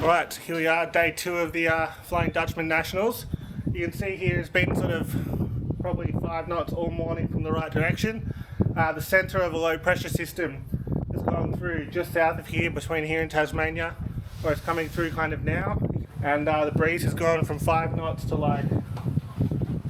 Right, here we are, day 2 of the Flying Dutchman Nationals. You can see here has been sort of probably 5 knots all morning from the right direction. The centre of a low pressure system has gone through just south of here, between here and Tasmania, where it's coming through kind of now. And the breeze has gone from 5 knots to like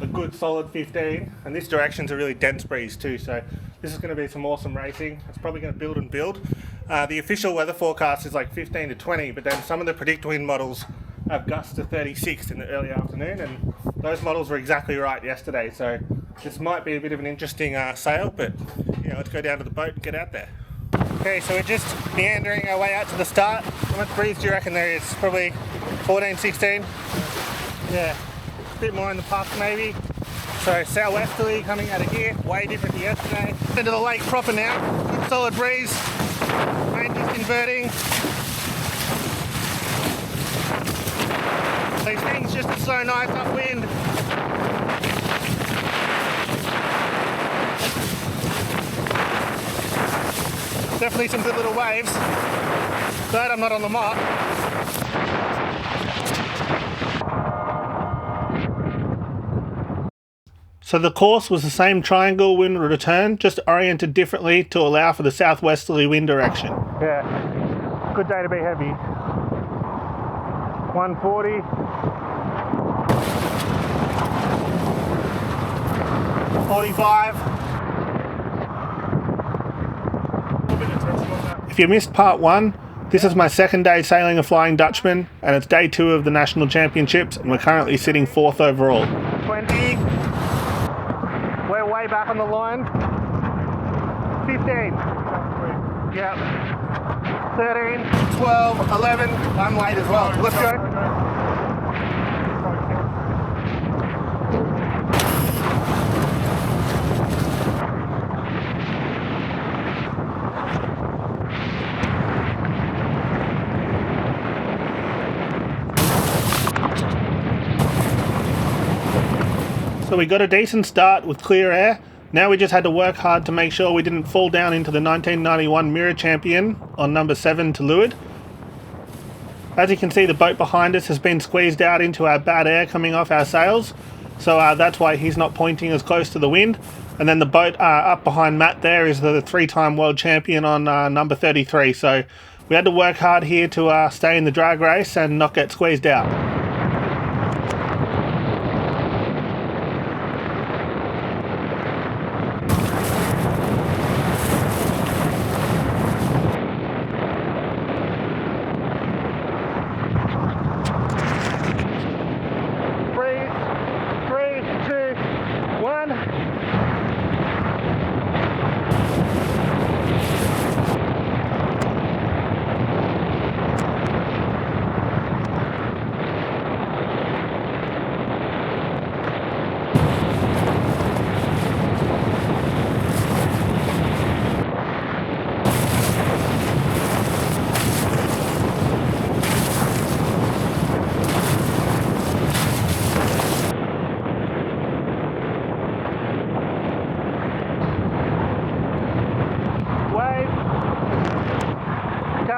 a good solid 15. And this direction's a really dense breeze too, so this is going to be some awesome racing. It's probably going to build and build. The official weather forecast is like 15 to 20, but then some of the predict wind models have gusts to 36 in the early afternoon, and those models were exactly right yesterday. So this might be a bit of an interesting sail, but yeah, let's go down to the boat and get out there. Okay, so we're just meandering our way out to the start. How much breeze do you reckon there is? Probably 14, 16? Yeah, a bit more in the puff maybe. So south-westerly coming out of here, way different to yesterday. Into the lake proper now, good solid breeze. Main just inverting. These things just are so nice upwind. Definitely some good little waves. Glad I'm not on the mop. So the course was the same triangle wind return, just oriented differently to allow for the southwesterly wind direction. Yeah, good day to be heavy. 140. 45. If you missed part 1, this is my second day sailing a Flying Dutchman, and it's day 2 of the National Championships, and we're currently sitting 4th overall. 20. We're way back on the line. 15. Yep. 13, 12, 11. I'm late as well. Let's go. So we got a decent start with clear air. Now we just had to work hard to make sure we didn't fall down into the 1991 Mirror Champion on number 7 to leeward. As you can see, the boat behind us has been squeezed out into our bad air coming off our sails, so that's why he's not pointing as close to the wind. And then the boat up behind Matt there is the 3-time world champion on number 33, so we had to work hard here to stay in the drag race and not get squeezed out.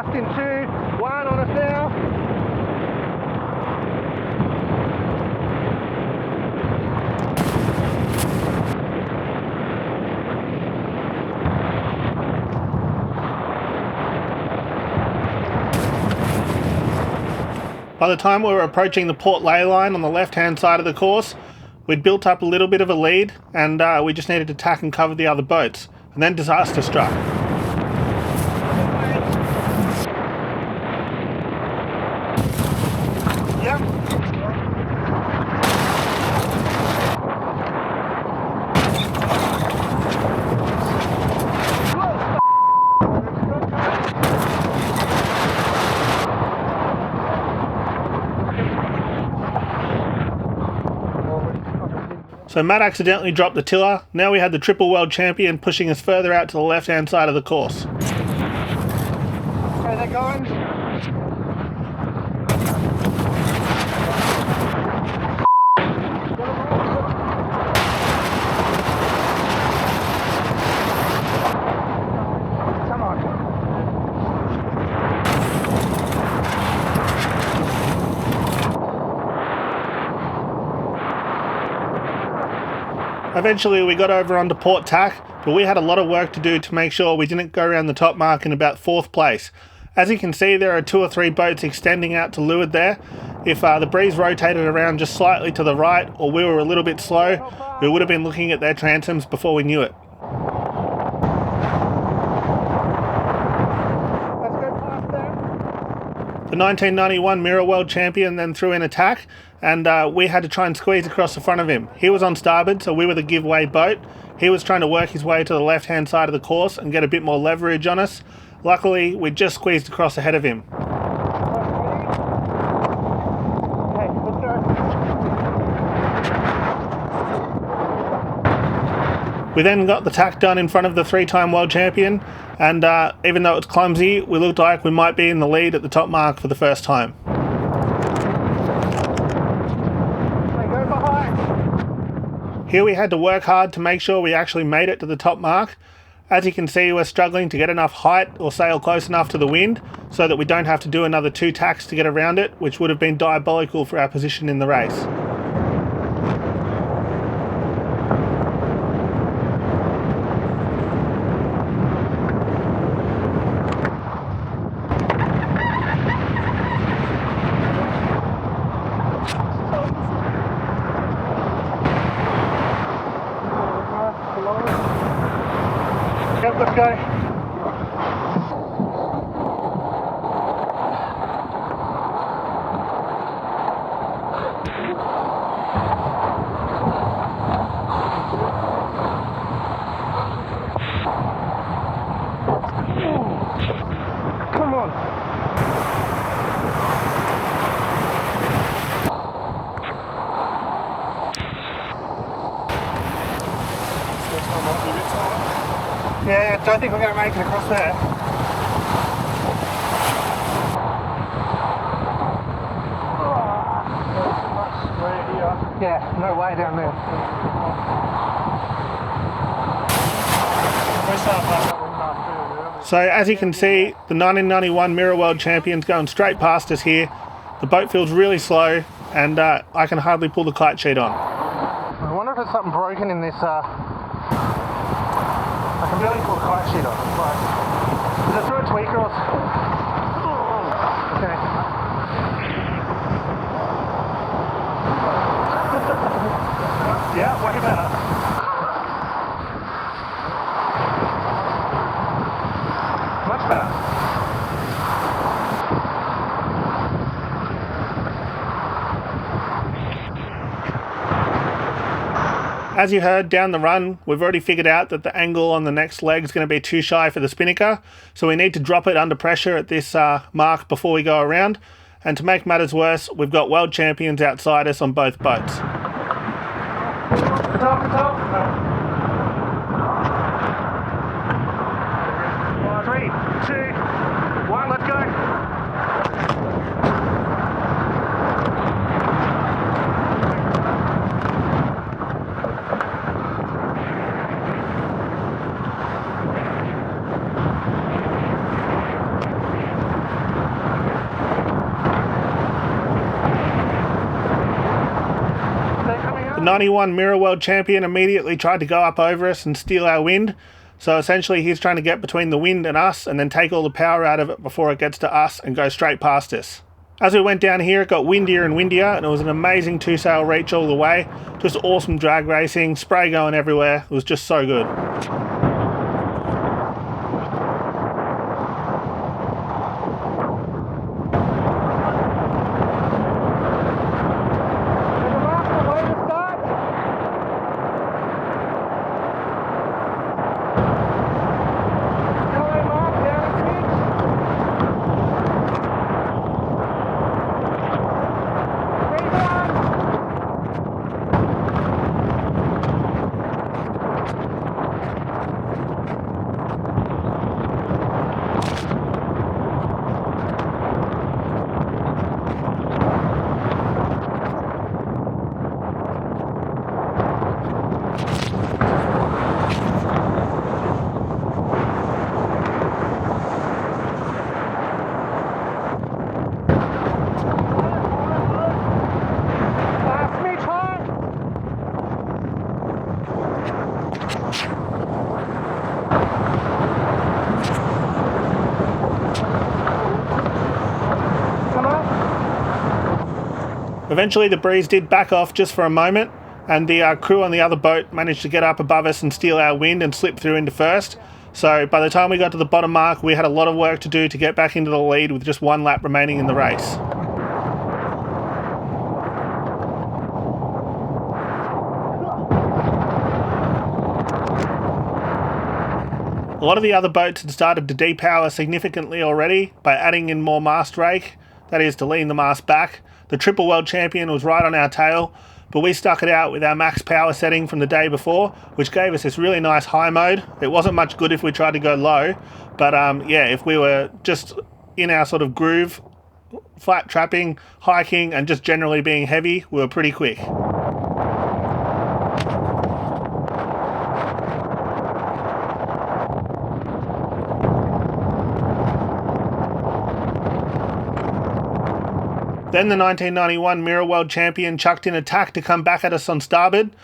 In 2, 1 on us now. By the time we were approaching the port ley line on the left hand side of the course, we'd built up a little bit of a lead, and we just needed to tack and cover the other boats, and then disaster struck. So Matt accidentally dropped the tiller. Now we had the triple world champion pushing us further out to the left hand side of the course. Okay, they're going. Come on. eventually we got over onto port tack, but we had a lot of work to do to make sure we didn't go around the top mark in about 4th place. As you can see, there are 2 or 3 boats extending out to leeward there. If the breeze rotated around just slightly to the right, or we were a little bit slow, we would have been looking at their transoms before we knew it. The 1991 Mirror World Champion then threw in attack, and we had to try and squeeze across the front of him. He was on starboard, so we were the giveaway boat. He was trying to work his way to the left-hand side of the course and get a bit more leverage on us. Luckily, we just squeezed across ahead of him. Okay, let's go. We then got the tack done in front of the 3-time world champion, and even though it's clumsy, we looked like we might be in the lead at the top mark for the first time. Go behind. Here we had to work hard to make sure we actually made it to the top mark. As you can see, we're struggling to get enough height or sail close enough to the wind so that we don't have to do another 2 tacks to get around it, which would have been diabolical for our position in the race. Let's go. Come on. Yeah, I don't think we're going to make it across there. Yeah, no way down there. So as you can see, the 1991 Mirror World Champion's going straight past us here. The boat feels really slow, and I can hardly pull the kite sheet on. I wonder if there's something broken in this I can barely pull the kite sheet off. Like, is it through a tweaker or... Okay. Yeah, way better. Much better. As you heard down the run, we've already figured out that the angle on the next leg is going to be too shy for the spinnaker, so we need to drop it under pressure at this mark before we go around. And to make matters worse, we've got world champions outside us on both boats. Top. 3, 2, 1, let's go. The 91 Mirror World Champion immediately tried to go up over us and steal our wind. So essentially he's trying to get between the wind and us and then take all the power out of it before it gets to us and go straight past us. As we went down here, it got windier and windier, and it was an amazing 2-sail reach all the way. Just awesome drag racing, spray going everywhere. It was just so good. Eventually the breeze did back off just for a moment, and the crew on the other boat managed to get up above us and steal our wind and slip through into first. So by the time we got to the bottom mark, we had a lot of work to do to get back into the lead with just one lap remaining in the race. A lot of the other boats had started to depower significantly already by adding in more mast rake, that is to lean the mast back. The triple world champion was right on our tail, but we stuck it out with our max power setting from the day before, which gave us this really nice high mode. It wasn't much good if we tried to go low, but yeah, if we were just in our sort of groove, flat trapping, hiking, and just generally being heavy, we were pretty quick. Then the 1991 Mirror World Champion chucked in a tack to come back at us on starboard.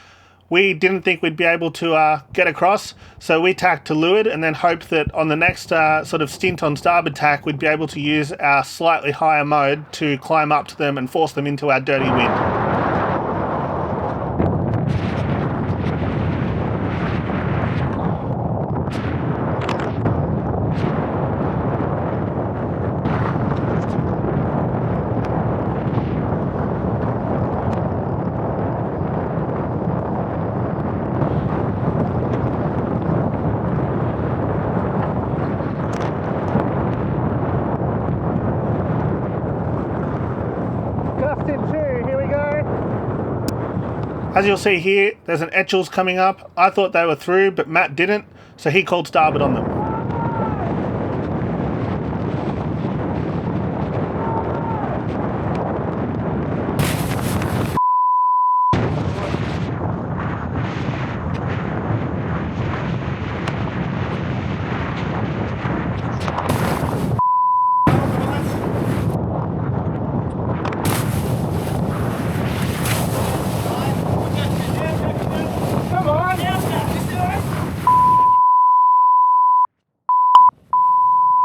We didn't think we'd be able to get across, so we tacked to leeward and then hoped that on the next sort of stint on starboard tack we'd be able to use our slightly higher mode to climb up to them and force them into our dirty wind. As you'll see here, there's an Etchells coming up. I thought they were through, but Matt didn't, so he called starboard on them.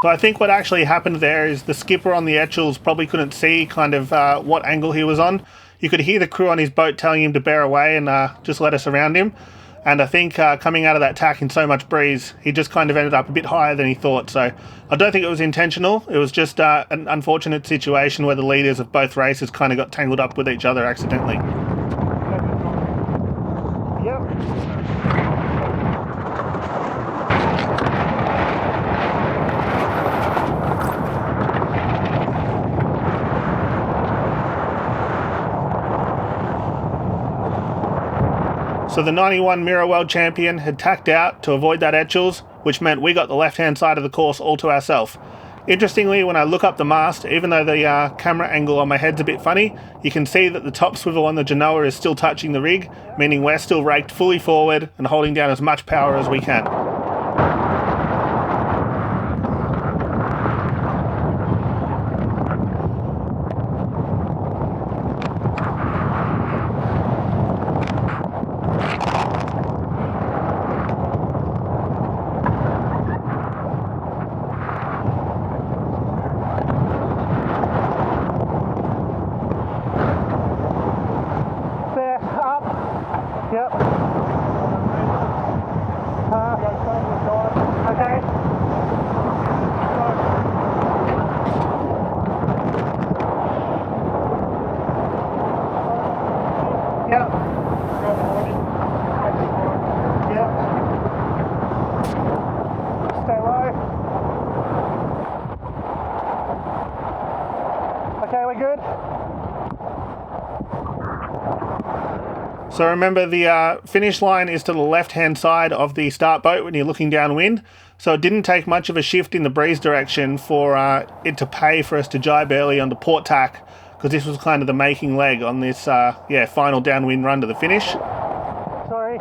So I think what actually happened there is the skipper on the Etchells probably couldn't see kind of what angle he was on. You could hear the crew on his boat telling him to bear away and just let us around him. And I think coming out of that tack in so much breeze, he just kind of ended up a bit higher than he thought. So I don't think it was intentional. It was just an unfortunate situation where the leaders of both races kind of got tangled up with each other accidentally. Yep. So the 91 Mirror World Champion had tacked out to avoid that Etchells, which meant we got the left-hand side of the course all to ourselves. Interestingly, when I look up the mast, even though the camera angle on my head's a bit funny, you can see that the top swivel on the Genoa is still touching the rig, meaning we're still raked fully forward and holding down as much power as we can. Yep. Okay. Yep. Yep. Stay low. Okay, we're good. So remember, the finish line is to the left-hand side of the start boat when you're looking downwind. So it didn't take much of a shift in the breeze direction for it to pay for us to jibe early onto port tack, because this was kind of the making leg on this final downwind run to the finish. Sorry.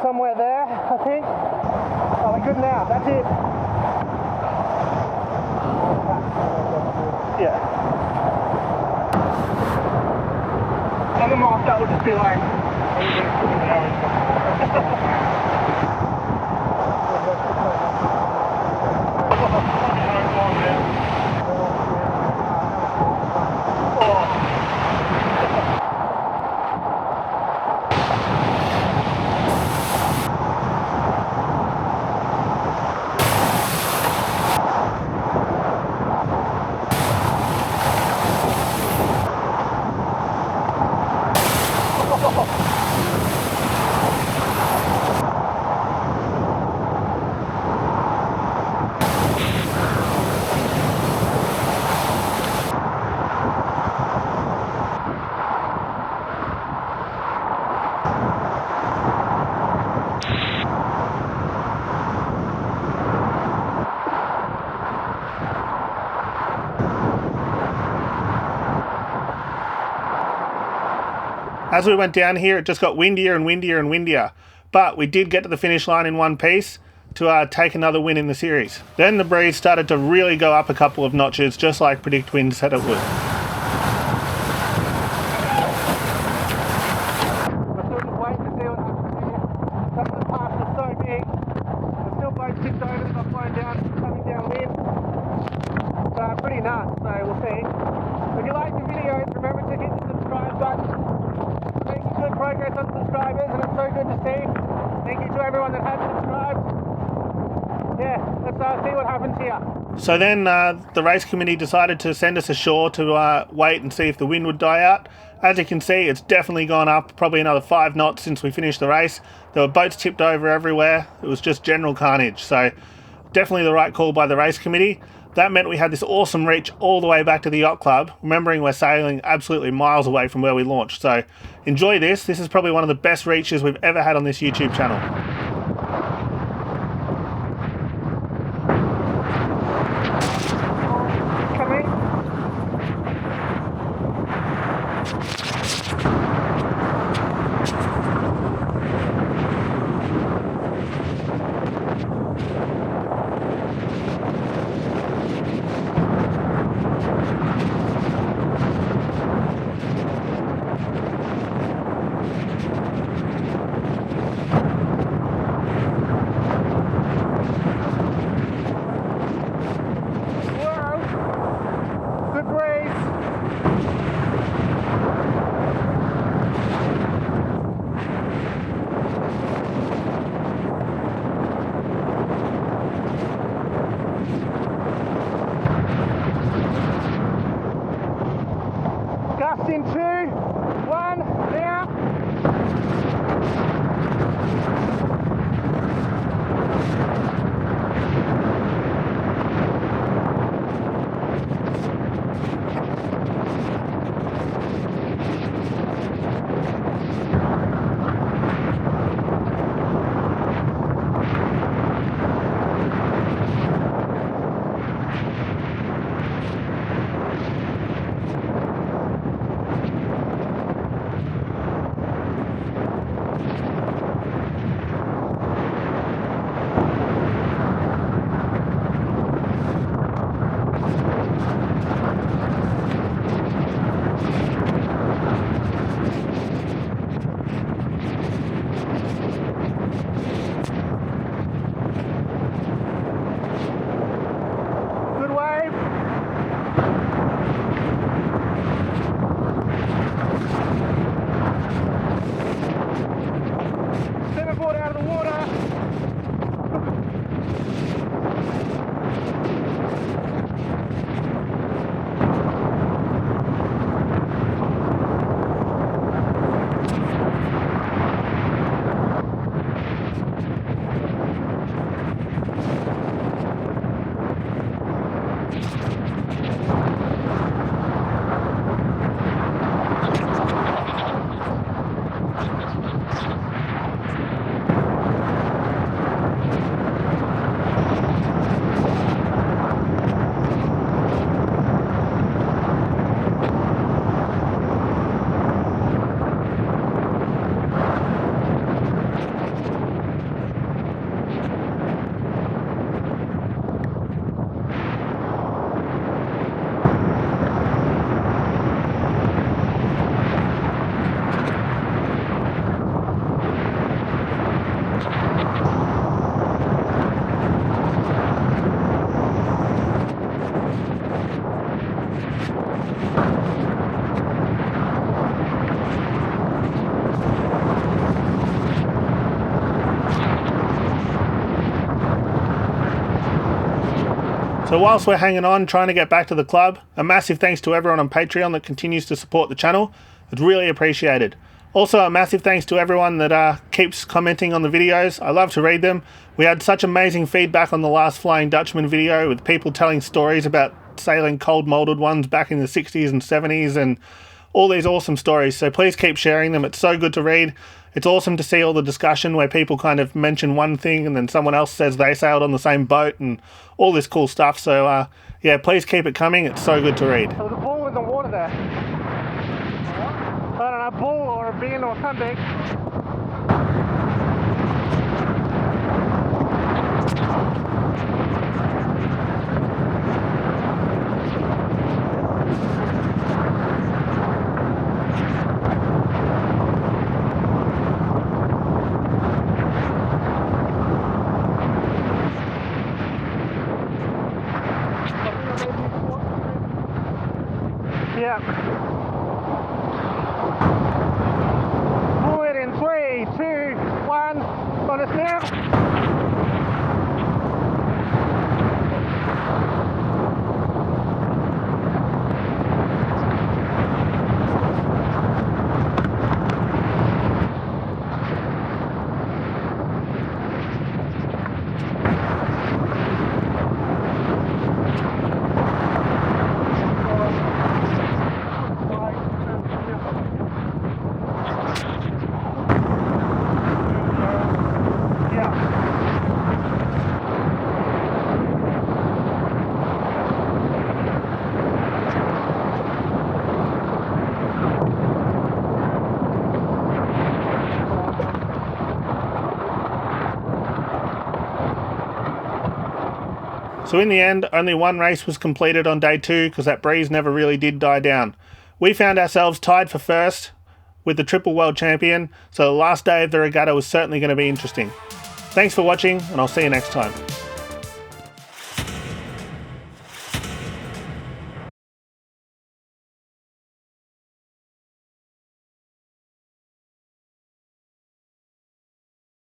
Somewhere there, I think. Oh, we're good now. That's it. Yeah. On the mark, that would just be like. As we went down here, it just got windier and windier and windier. But we did get to the finish line in one piece to take another win in the series. Then the breeze started to really go up a couple of notches, just like Predict Wind said it would. We're still just waiting to see what happens here. Some of the parts are so big. The still boat tipped over and got blown down, coming downwind. So pretty nuts, so we'll see. If you like the video, remember to hit the subscribe button. Making good progress on subscribers, and it's so good to see. Thank you to everyone that has subscribed. Yeah, let's see what happens here. So then the race committee decided to send us ashore to wait and see if the wind would die out. As you can see, it's definitely gone up, probably another 5 knots since we finished the race. There were boats tipped over everywhere. It was just general carnage. So definitely the right call by the race committee. That meant we had this awesome reach all the way back to the yacht club, remembering we're sailing absolutely miles away from where we launched. So enjoy this. This is probably one of the best reaches we've ever had on this YouTube channel. So whilst we're hanging on, trying to get back to the club, a massive thanks to everyone on Patreon that continues to support the channel. It's really appreciated. Also, a massive thanks to everyone that keeps commenting on the videos. I love to read them. We had such amazing feedback on the last Flying Dutchman video with people telling stories about sailing cold molded ones back in the 60s and 70s and all these awesome stories. So please keep sharing them. It's so good to read. It's awesome to see all the discussion where people kind of mention one thing and then someone else says they sailed on the same boat and all this cool stuff. So yeah, please keep it coming. It's so good to read. There was a bull in the water there. I don't know, a bull or a bin or something. Yeah. Pull it in 3, 2, 1. On us now. So in the end, only one race was completed on day 2 because that breeze never really did die down. We found ourselves tied for first with the triple world champion, so the last day of the regatta was certainly going to be interesting. Thanks for watching, and I'll see you next time.